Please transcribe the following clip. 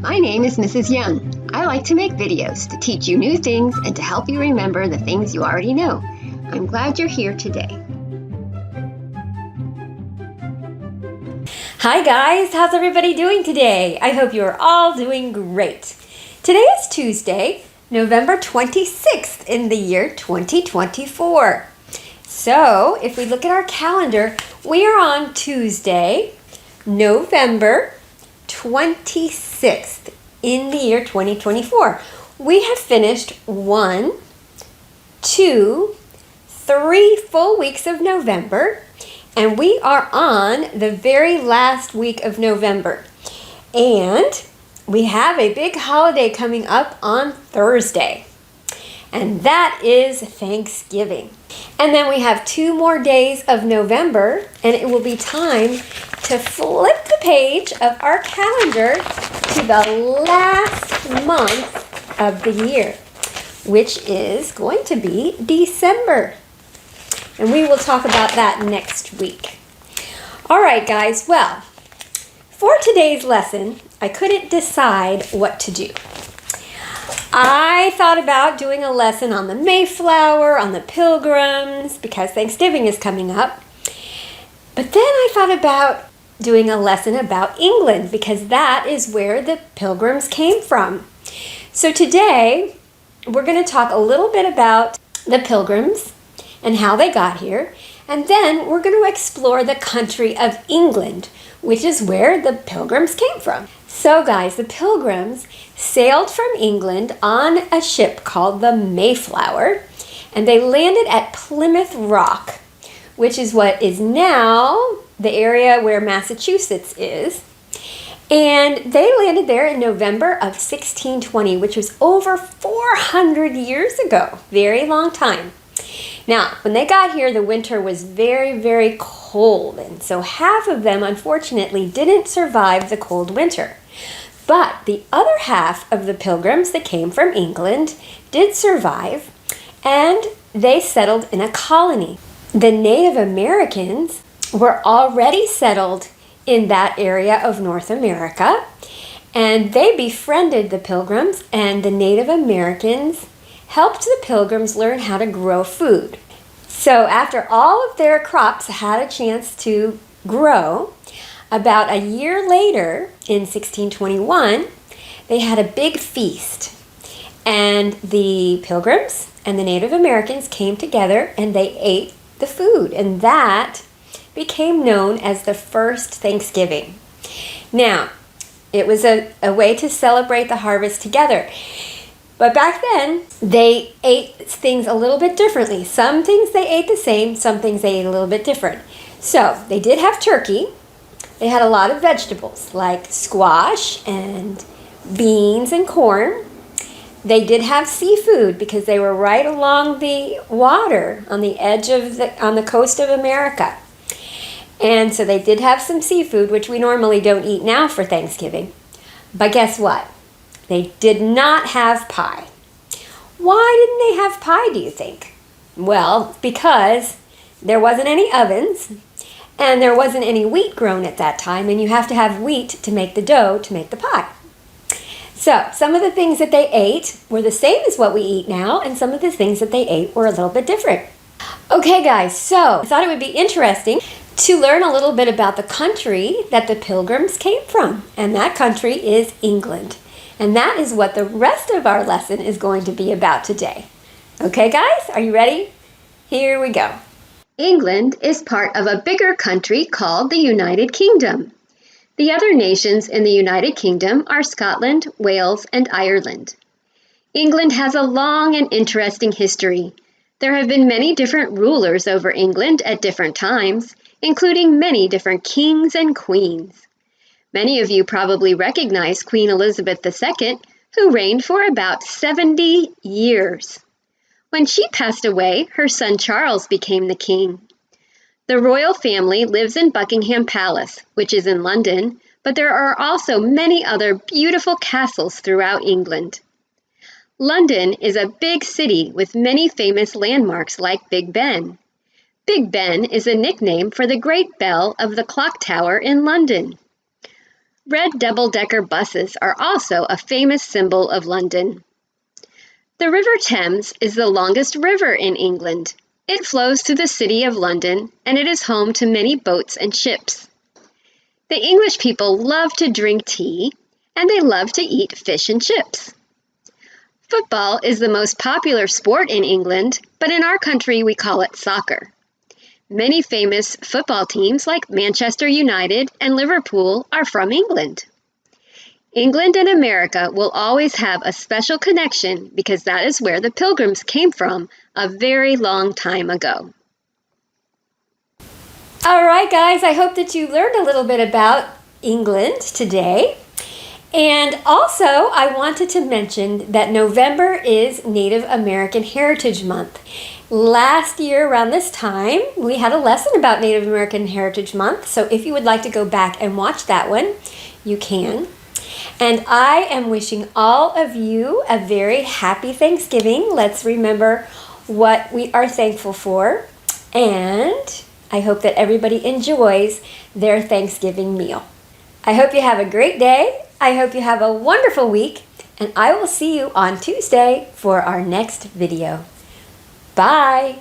My name is Mrs. Young. I like to make videos to teach you new things and to help you remember the things you already know. I'm glad you're here today. Hi guys, how's everybody doing today? I hope you're all doing great. Today is Tuesday, November 26th in the year 2024. So if we look at our calendar, we are on Tuesday, November 26th in the year 2024. We have finished 1, 2, 3 full weeks of November, and we are on the very last week of November. And we have a big holiday coming up on Thursday, and that is Thanksgiving. And then we have 2 more days of November, and it will be time to flip the page of our calendar to the last month of the year, which is going to be December. And we will talk about that next week. All right, guys. Well, for today's lesson, I couldn't decide what to do. I thought about doing a lesson on the Mayflower, on the Pilgrims, because Thanksgiving is coming up. But then I thought about doing a lesson about England, because that is where the Pilgrims came from. So today, we're going to talk a little bit about the Pilgrims and how they got here, and then we're going to explore the country of England, which is where the Pilgrims came from. So guys, the Pilgrims sailed from England on a ship called the Mayflower, and they landed at Plymouth Rock, which is what is now the area where Massachusetts is. And they landed there in November of 1620, which was over 400 years ago. Very long time. Now, when they got here, the winter was very, very cold, and so half of them, unfortunately, didn't survive the cold winter. But the other half of the Pilgrims that came from England did survive, and they settled in a colony. The Native Americans were already settled in that area of North America, and they befriended the Pilgrims, and the Native Americans helped the Pilgrims learn how to grow food. So after all of their crops had a chance to grow, about a year later, in 1621, they had a big feast. And the Pilgrims and the Native Americans came together and they ate the food. And that became known as the first Thanksgiving. Now, it was a way to celebrate the harvest together. But back then, they ate things a little bit differently. Some things they ate the same, some things they ate a little bit different. So, they did have turkey. They had a lot of vegetables, like squash and beans and corn. They did have seafood because they were right along the water on the edge of on the coast of America. And so they did have some seafood, which we normally don't eat now for Thanksgiving. But guess what? They did not have pie. Why didn't they have pie, do you think? Well, because there wasn't any ovens, and there wasn't any wheat grown at that time, and you have to have wheat to make the dough to make the pie. So, some of the things that they ate were the same as what we eat now, and some of the things that they ate were a little bit different. Okay, guys, so I thought it would be interesting to learn a little bit about the country that the Pilgrims came from, and that country is England. And that is what the rest of our lesson is going to be about today. Okay, guys, are you ready? Here we go. England is part of a bigger country called the United Kingdom. The other nations in the United Kingdom are Scotland, Wales, and Ireland. England has a long and interesting history. There have been many different rulers over England at different times, including many different kings and queens. Many of you probably recognize Queen Elizabeth II, who reigned for about 70 years. When she passed away, her son Charles became the king. The royal family lives in Buckingham Palace, which is in London, but there are also many other beautiful castles throughout England. London is a big city with many famous landmarks like Big Ben. Big Ben is a nickname for the Great Bell of the clock tower in London. Red double-decker buses are also a famous symbol of London. The River Thames is the longest river in England. It flows through the city of London, and it is home to many boats and ships. The English people love to drink tea, and they love to eat fish and chips. Football is the most popular sport in England, but in our country we call it soccer. Many famous football teams like Manchester United and Liverpool are from England. England and America will always have a special connection because that is where the Pilgrims came from a very long time ago. All right, guys, I hope that you learned a little bit about England today. And also, I wanted to mention that November is Native American Heritage Month. Last year around this time, we had a lesson about Native American Heritage Month. So if you would like to go back and watch that one, you can. And I am wishing all of you a very happy Thanksgiving. Let's remember what we are thankful for. And I hope that everybody enjoys their Thanksgiving meal. I hope you have a great day. I hope you have a wonderful week. And I will see you on Tuesday for our next video. Bye.